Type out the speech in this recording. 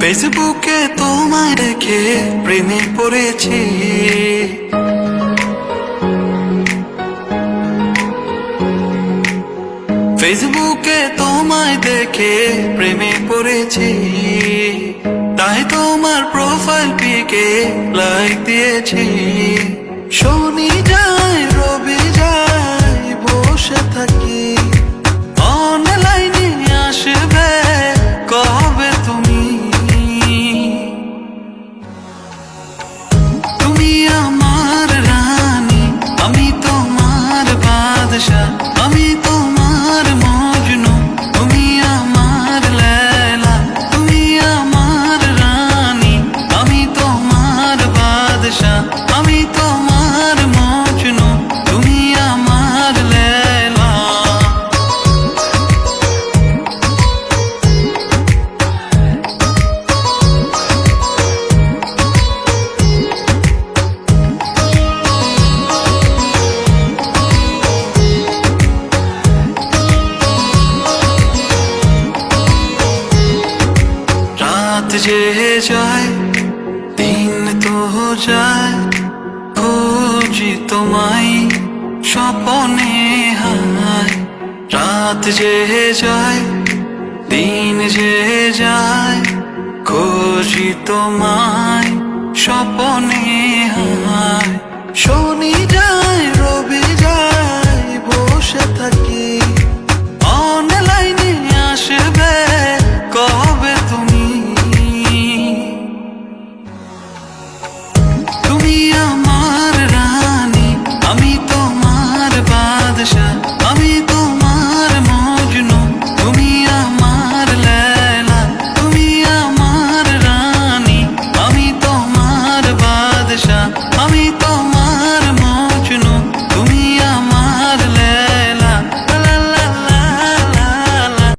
ফেসবুকে তোমায় দেখে প্রেমে পড়েছি। ফেসবুকে তোমায় দেখে প্রেমে পড়েছি, তাই তোমার প্রোফাইল পিকে লাইক দিয়েছি। শনি যায় রবি যায় বসে থাকি, অনলাইনে আসবে কবে তুমি? তুমি আমার রানী, আমি তোমার বাদশা, আমি তোমার মজনু, তুমি আমার লেলা। তুমি আমার রানী, আমি তোমার বাদশা, আমি তোমার মজনু, তুমি আমার লেলা। রাত যে যায় দিন তো যায়, খুঁজি তোমায় স্বপনে হায়। রাত যে যায় দিন যে যায়, খুঁজি তোমায় স্বপনে হায়। শনি